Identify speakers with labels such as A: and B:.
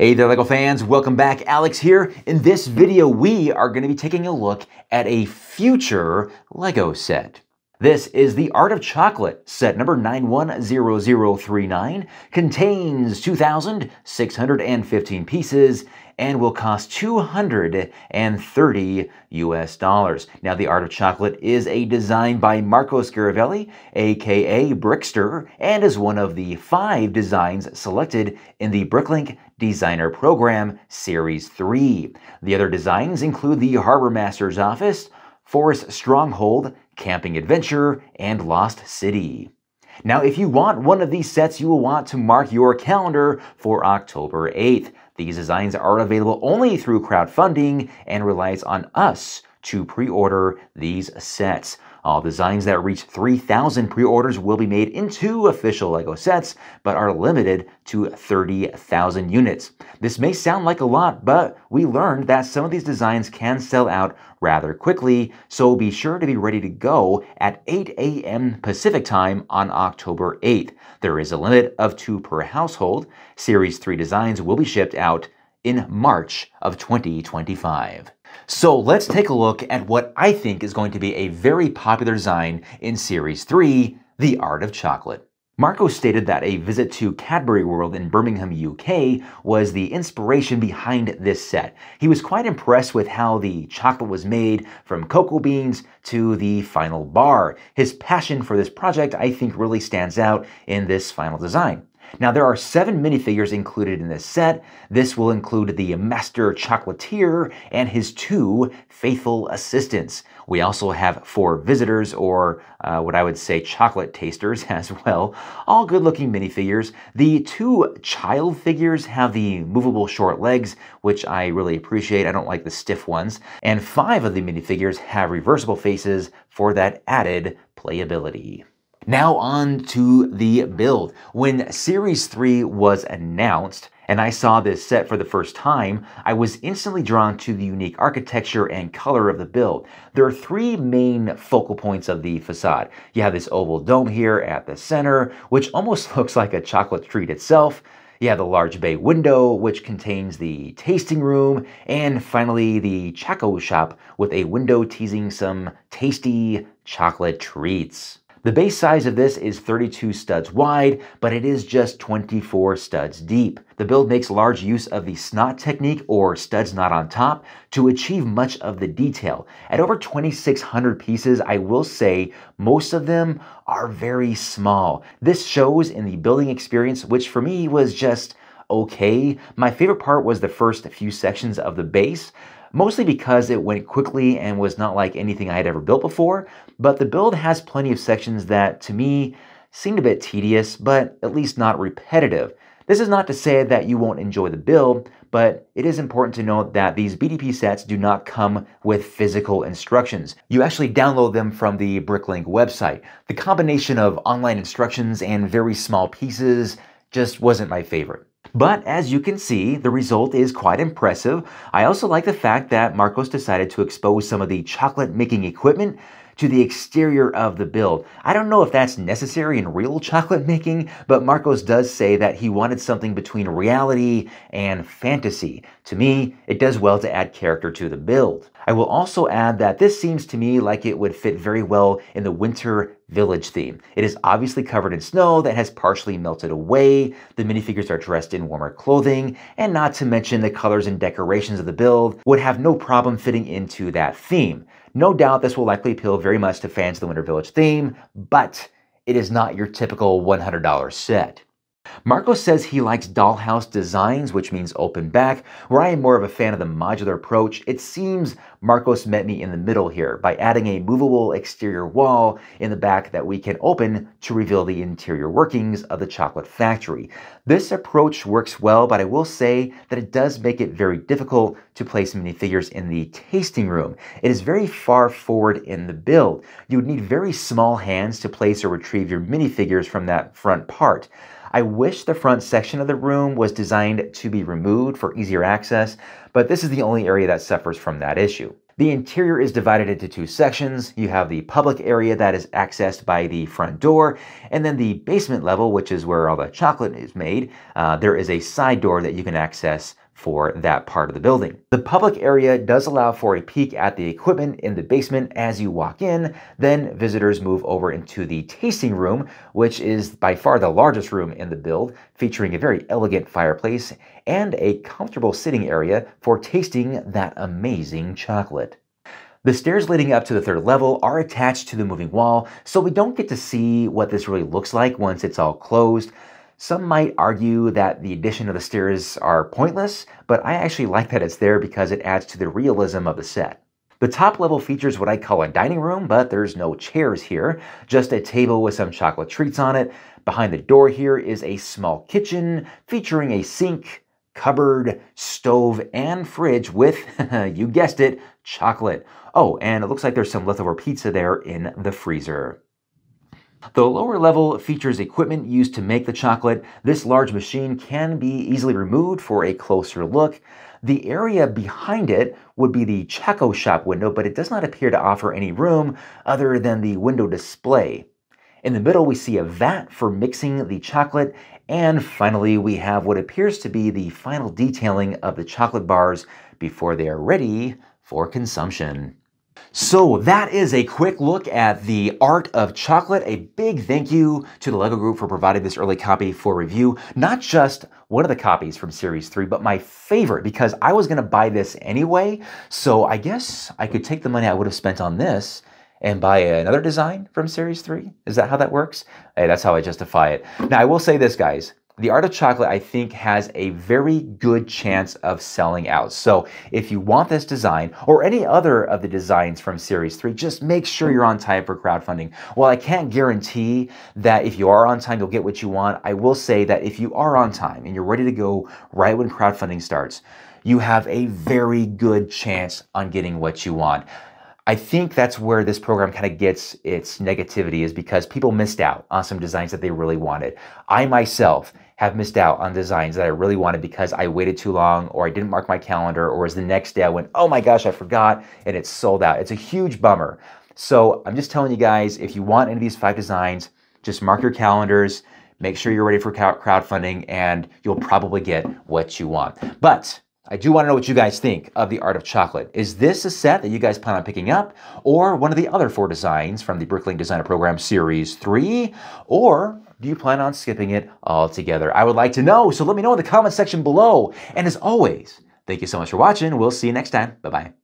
A: Hey there, LEGO fans. Welcome back. Alex here. In this video, we are going to be taking a look at a future LEGO set. This is the Art of Chocolate set number 910039, contains 2,615 pieces, and will cost $230 US. Now, the Art of Chocolate is a design by Marco Schiavelli, aka Brickster, and is one of the 5 designs selected in the Bricklink Designer Program Series 3. The other designs include the Harbor Master's Office, Forest Stronghold, Camping Adventure, and Lost City. Now, if you want one of these sets, you will want to mark your calendar for October 8th. These designs are available only through crowdfunding and relies on us to pre-order these sets. All designs that reach 3,000 pre-orders will be made into official LEGO sets, but are limited to 30,000 units. This may sound like a lot, but we learned that some of these designs can sell out rather quickly, so be sure to be ready to go at 8 a.m. Pacific time on October 8th. There is a limit of 2 per household. Series 3 designs will be shipped out in March of 2025. So let's take a look at what I think is going to be a very popular design in Series 3, the Art of Chocolate. Marco stated that a visit to Cadbury World in Birmingham, UK was the inspiration behind this set. He was quite impressed with how the chocolate was made, from cocoa beans to the final bar. His passion for this project, I think, really stands out in this final design. Now, there are 7 minifigures included in this set. This will include the Master Chocolatier and his 2 faithful assistants. We also have 4 visitors, or what I would say chocolate tasters as well. All good-looking minifigures. The 2 child figures have the movable short legs, which I really appreciate. I don't like the stiff ones. And 5 of the minifigures have reversible faces for that added playability. Now on to the build. When Series 3 was announced, and I saw this set for the first time, I was instantly drawn to the unique architecture and color of the build. There are 3 main focal points of the facade. You have this oval dome here at the center, which almost looks like a chocolate treat itself. You have the large bay window, which contains the tasting room, and finally the Choco Shop with a window teasing some tasty chocolate treats. The base size of this is 32 studs wide, but it is just 24 studs deep. The build makes large use of the snot technique, or studs not on top, to achieve much of the detail. At over 2,600 pieces, I will say most of them are very small. This shows in the building experience, which for me was just okay. My favorite part was the first few sections of the base, mostly because it went quickly and was not like anything I had ever built before, but the build has plenty of sections that, to me, seemed a bit tedious, but at least not repetitive. This is not to say that you won't enjoy the build, but it is important to note that these BDP sets do not come with physical instructions. You actually download them from the Bricklink website. The combination of online instructions and very small pieces just wasn't my favorite. But as you can see, the result is quite impressive. I also like the fact that Marcos decided to expose some of the chocolate making equipment to the exterior of the build. I don't know if that's necessary in real chocolate making, but Marcos does say that he wanted something between reality and fantasy. To me, it does well to add character to the build. I will also add that this seems to me like it would fit very well in the winter village theme. It is obviously covered in snow that has partially melted away. The minifigures are dressed in warmer clothing, and not to mention the colors and decorations of the build would have no problem fitting into that theme. No doubt this will likely appeal very much to fans of the Winter Village theme, but it is not your typical $100 set. Marco says he likes dollhouse designs, which means open back, where I am more of a fan of the modular approach. It seems Marcos met me in the middle here by adding a movable exterior wall in the back that we can open to reveal the interior workings of the chocolate factory. This approach works well, but I will say that it does make it very difficult to place minifigures in the tasting room. It is very far forward in the build. You would need very small hands to place or retrieve your minifigures from that front part. I wish the front section of the room was designed to be removed for easier access, but this is the only area that suffers from that issue. The interior is divided into two sections. You have the public area that is accessed by the front door, and then the basement level, which is where all the chocolate is made. There is a side door that you can access for that part of the building. The public area does allow for a peek at the equipment in the basement as you walk in. Then visitors move over into the tasting room, which is by far the largest room in the build, featuring a very elegant fireplace and a comfortable sitting area for tasting that amazing chocolate. The stairs leading up to the third level are attached to the moving wall, so we don't get to see what this really looks like once it's all closed. Some might argue that the addition of the stairs are pointless, but I actually like that it's there because it adds to the realism of the set. The top level features what I call a dining room, but there's no chairs here, just a table with some chocolate treats on it. Behind the door here is a small kitchen featuring a sink, cupboard, stove, and fridge with, you guessed it, chocolate. Oh, and it looks like there's some leftover pizza there in the freezer. The lower level features equipment used to make the chocolate. This large machine can be easily removed for a closer look. The area behind it would be the Choco Shop window, but it does not appear to offer any room other than the window display. In the middle, we see a vat for mixing the chocolate, and finally, we have what appears to be the final detailing of the chocolate bars before they are ready for consumption. So that is a quick look at the art of chocolate. A big thank you to the LEGO Group for providing this early copy for review. Not just one of the copies from Series 3, but my favorite, because I was going to buy this anyway. So I guess I could take the money I would have spent on this and buy another design from Series 3. Is that how that works? Hey, that's how I justify it. Now, I will say this, guys. The art of chocolate, I think, has a very good chance of selling out. So if you want this design or any other of the designs from Series 3, just make sure you're on time for crowdfunding. While I can't guarantee that if you are on time, you'll get what you want, I will say that if you are on time and you're ready to go right when crowdfunding starts, you have a very good chance on getting what you want. I think that's where this program kind of gets its negativity, is because people missed out on some designs that they really wanted. I myself have missed out on designs that I really wanted because I waited too long, or I didn't mark my calendar, or as the next day I went, oh my gosh, I forgot, and it's sold out. It's a huge bummer. So I'm just telling you guys, if you want any of these 5 designs, just mark your calendars, make sure you're ready for crowdfunding, and you'll probably get what you want. But I do want to know what you guys think of the art of chocolate. Is this a set that you guys plan on picking up, or one of the other 4 designs from the Bricklink Designer Program Series 3, or do you plan on skipping it altogether? I would like to know, so let me know in the comment section below. And as always, thank you so much for watching. We'll see you next time. Bye-bye.